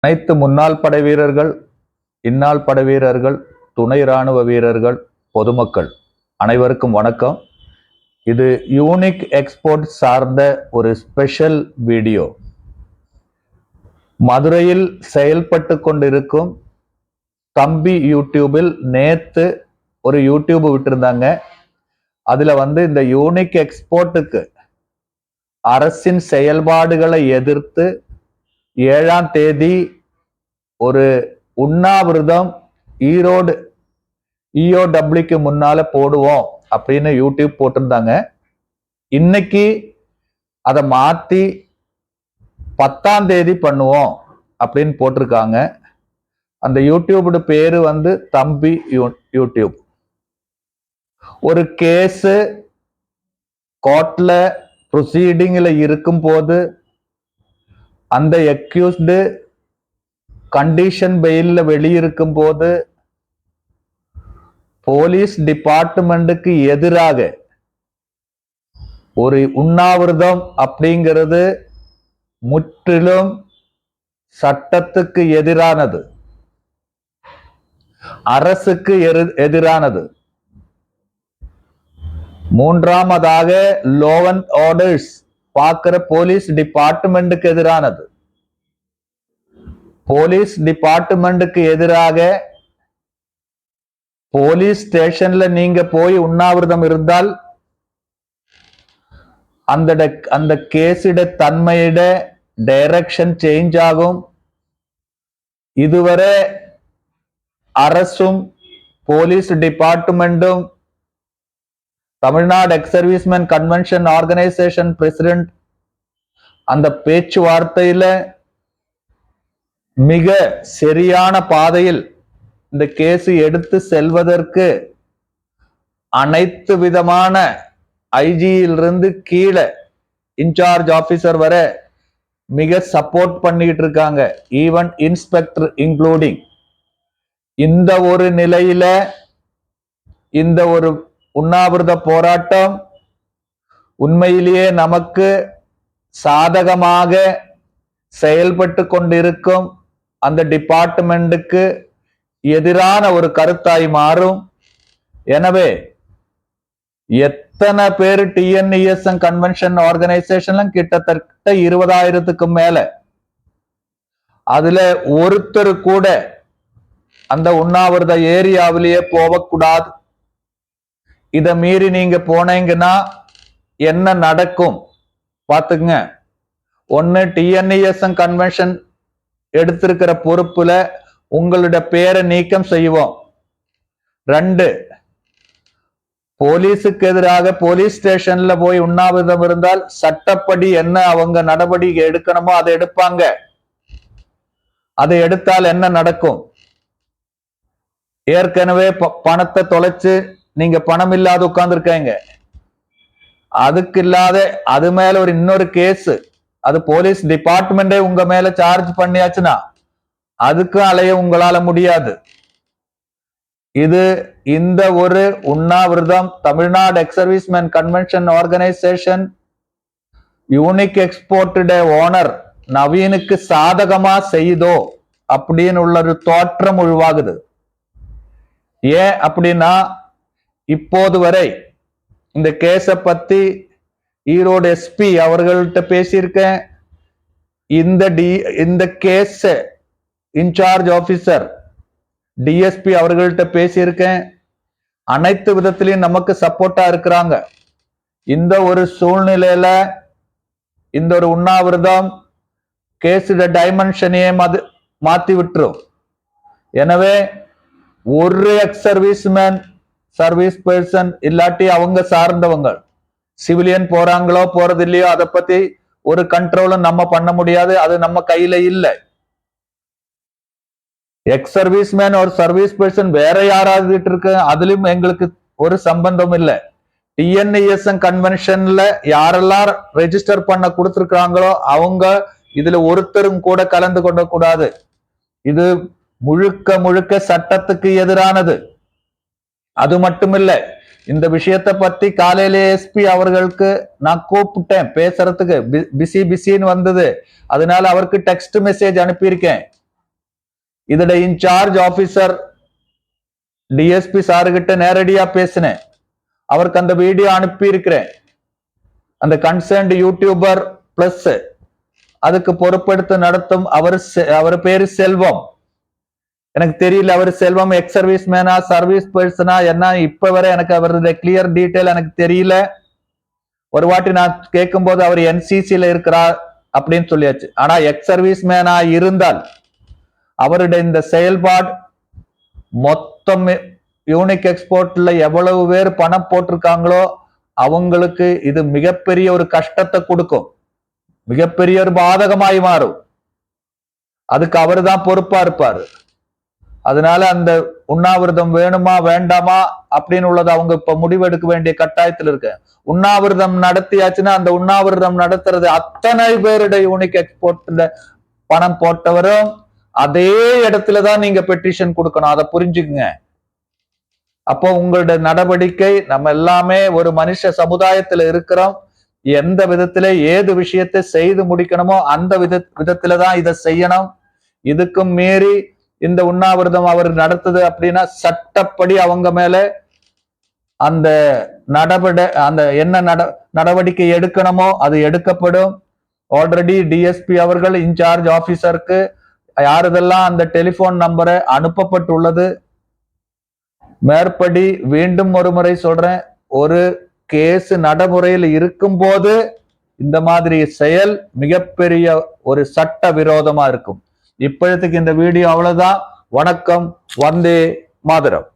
அனைத்து முன்னாள் படை வீரர்கள், இந்நாள் படை வீரர்கள், துணை இராணுவ வீரர்கள், பொதுமக்கள் அனைவருக்கும் வணக்கம். இது யூனிக் எக்ஸ்போர்ட் சார்ந்த ஒரு ஸ்பெஷல் வீடியோ. மதுரையில் செயல்பட்டு கொண்டிருக்கும் தம்பி யூடியூபில் நேத்து ஒரு யூடியூப் விட்டிருந்தாங்க. அதுல இந்த யூனிக் எக்ஸ்போர்ட்டுக்கு அரசின் செயல்பாடுகளை எதிர்த்து 7ஆம் தேதி ஒரு உண்ணாவிரதம் ஈரோடு EOWக்கு முன்னால போடுவோம் அப்படின்னு யூடியூப் போட்டிருந்தாங்க. இன்னைக்கு அதை மாத்தி 10ஆம் தேதி பண்ணுவோம் அப்படின்னு போட்டிருக்காங்க. அந்த யூடியூபோட பேரு தம்பி யூடியூப். ஒரு கேஸ் கோர்ட்ல ப்ரொசீடிங்ல இருக்கும் போது அந்த அக்யூஸ்டு கண்டிஷன் பெயில்ல வெளியிருக்கும் போது போலீஸ் டிபார்ட்மெண்ட்டுக்கு எதிராக ஒரு உண்ணாவிரதம் அப்படிங்கிறது முற்றிலும் சட்டத்துக்கு எதிரானது, அரசுக்கு எதிரானது. மூன்றாவதாக லா அண்ட் ஆர்டர்ஸ் பார்க்கிற போலீஸ் டிபார்ட்மெண்ட்டுக்கு எதிரானது. போலீஸ் டிபார்ட்மெண்ட்டுக்கு எதிராக போலீஸ் ஸ்டேஷன்ல நீங்க போய் உண்ணாவிரதம் இருந்தால் அந்த கேஸிட தன்மையிட டைரக்ஷன் சேஞ்ச் ஆகும். இதுவரை அரசும் போலீஸ் டிபார்ட்மெண்ட்டும் Tamil Nadu ex servicemen convention organisation president அந்த பேச்சுவார்த்தையில மிக சரியான பாதையில் இந்த கேஸ் எடுத்து செல்வதற்கு அனைத்து விதமான ஐஜியிலிருந்து கீழே இன்சார்ஜ் ஆபீசர் வரை மிக சப்போர்ட் பண்ணிட்டு இருக்காங்க, ஈவன் இன்ஸ்பெக்டர் இன்க்ளூடிங். இந்த ஒரு நிலையில இந்த ஒரு உண்ணாவிரத போராட்டம் உண்மையிலேயே நமக்கு சாதகமாக செயல்பட்டு கொண்டிருக்கும் அந்த டிபார்ட்மெண்ட்டுக்கு எதிரான ஒரு கருத்தாய் மாறும். எனவே எத்தனை பேர் TNESM கன்வென்ஷன் ஆர்கனைசேஷன்ல கிட்டத்தட்ட 20,000க்கும் மேல, அதுல ஒருத்தர் கூட அந்த உண்ணாவிரத ஏரியாவிலேயே போகக்கூடாது. இதை மீறி நீங்க போனீங்கன்னா என்ன நடக்கும் பாத்துங்க. ஒன்னு TNESM கன்வென்ஷன் எடுத்திருக்கிற பொறுப்புல உங்களுடைய பேரை நீக்கம் செய்வோம். 2, போலீஸுக்கு எதிராக போலீஸ் ஸ்டேஷன்ல போய் உண்ணாவிரதம் இருந்தால் சட்டப்படி என்ன அவங்க நடவடிக்கை எடுக்கணுமோ அதை எடுப்பாங்க. அதை எடுத்தால் என்ன நடக்கும்? ஏற்கனவே பணத்தை தொலைச்சு நீங்க பணம் இல்லாத உட்கார்ந்துருக்கீங்க. அதுக்கு இல்லாத அது மேல இன்னொரு கேஸ், அது போலீஸ் டிபார்ட்மெண்டே உங்க மேல சார்ஜ் பண்ணியாச்சுன்னா அதுக்கும் அலைய உங்களால முடியாது. இது இந்த ஒரு உண்ணாவிரதம் Tamil Nadu ex servicemen convention organisation unique export owner நவீனுக்கு சாதகமா செய்தோ அப்படின்னு உள்ள ஒரு தோற்றம் உருவாகுது. ஏன் அப்படின்னா, இப்போது வரை இந்த கேஸ பத்தி ஈரோடு SP அவர்கள்ட்ட பேசியிருக்கேன். இந்த கேஸ் இன்சார்ஜ் ஆபீசர் DSP அவர்கள்ட்ட பேசியிருக்கேன். அனைத்து விதத்திலையும் நமக்கு சப்போர்ட்டா இருக்கிறாங்க. இந்த ஒரு சூழ்நிலையில இந்த ஒரு உண்ணாவிரதம் கேஸோட டைமென்ஷனையே மாத்தி விட்டுரும். எனவே ஒரு எக்ஸ் சர்வீஸ்மேன் சர்வீஸ் பர்சன் இல்லாட்டி அவங்க சார்ந்தவங்க சிவிலியன் போறாங்களோ போறது இல்லையோ அதை பத்தி ஒரு கண்ட்ரோலும் நம்ம பண்ண முடியாது, அது நம்ம கையில இல்லை. எக்ஸ் சர்வீஸ்மேன் ஒரு சர்வீஸ் பர்சன் வேற யாராவது இருக்கு, அதுலயும் எங்களுக்கு ஒரு சம்பந்தம் இல்லை. TNESM கன்வென்ஷன்ல யாரெல்லாம் ரெஜிஸ்டர் பண்ண கொடுத்திருக்காங்களோ அவங்க இதுல ஒருத்தரும் கூட கலந்து கொள்ள கூடாது. இது முழுக்க முழுக்க சட்டத்துக்கு எதிரானது. அது மட்டுமில்லை, இந்த விஷயத்தை பத்தி காலையிலே SP அவர்களுக்கு நான் கூப்பிட்டேன் பேசுறதுக்கு. பிஸின்னு வந்தது, அதனால அவருக்கு டெக்ஸ்ட் மெசேஜ் அனுப்பியிருக்கேன். இதோட இன்சார்ஜ் ஆபீசர் டிஎஸ்பி சாருகிட்ட நேரடியா பேசினேன். அவருக்கு அந்த வீடியோ அனுப்பி இருக்கிறேன். அந்த கன்சர்ன்ட் யூடியூபர் பிளஸ் அதுக்கு பொறுப்பெடுத்து நடத்தும் அவர் பேரு செல்வம். எனக்கு தெரியல அவர் செல்வம் எக்ஸ் சர்வீஸ் மேனா சர்வீஸ் பர்சனா என்ன, இப்ப வரை எனக்கு அவருடைய கிளியர் டீட்டெயில் எனக்கு தெரியல. ஒரு வாட்டி நான் கேட்கும் போது அவர் என்சிசில இருக்கிறார் அப்படின்னு சொல்லியாச்சு. ஆனா எக்ஸ் சர்வீஸ் மேனா இருந்தால் அவருடைய இந்த செயல்பாடு மொத்தம் யூனிக் எக்ஸ்போர்ட்ல எவ்வளவு பேர் பணம் போட்டிருக்காங்களோ அவங்களுக்கு இது மிகப்பெரிய ஒரு கஷ்டத்தை கொடுக்கும், மிகப்பெரிய ஒரு பாதகமாய் மாறும். அதுக்கு அவர் தான் பொறுப்பா இருப்பாரு. அதனால அந்த உண்ணாவிரதம் வேணுமா வேண்டாமா அப்படின்னு உள்ளது அவங்க இப்ப முடிவெடுக்க வேண்டிய கட்டாயத்தில் இருக்கு. உண்ணாவிரதம் நடத்தியாச்சுன்னா அந்த உண்ணாவிரதம் நடத்துறது அத்தனை பேருடைய யூனிக் எக்ஸ்போர்ட்ல பணம் போட்டவரும் அதே இடத்துலதான் நீங்க பெட்டிஷன் கொடுக்கணும். அதை புரிஞ்சுக்குங்க. அப்போ உங்களுடைய நடவடிக்கை, நம்ம எல்லாமே ஒரு மனுஷ சமுதாயத்துல இருக்கிறோம். எந்த விதத்துல ஏது விஷயத்தை செய்து முடிக்கணுமோ அந்த விதத்துலதான் இதை செய்யணும். இதுக்கும் மீறி இந்த உண்ணாவிரதம் அவர் நடத்துது அப்படின்னா சட்டப்படி அவங்க மேல அந்த அந்த என்ன நடவடிக்கை எடுக்கணுமோ அது எடுக்கப்படும். ஆல்ரெடி டிஎஸ்பி அவர்கள் இன்சார்ஜ் ஆபீசருக்கு யாருதெல்லாம் அந்த டெலிபோன் நம்பரை அனுப்பப்பட்டுள்ளது. மேற்படி மீண்டும் ஒரு முறை சொல்றேன், ஒரு கேஸ் நடைமுறையில் இருக்கும் போது இந்த மாதிரி செயல் மிகப்பெரிய ஒரு சட்ட விரோதமா இருக்கும். இப்போதைக்கு இந்த வீடியோ அவ்வளவுதான். வணக்கம். வந்தே மாதரம்.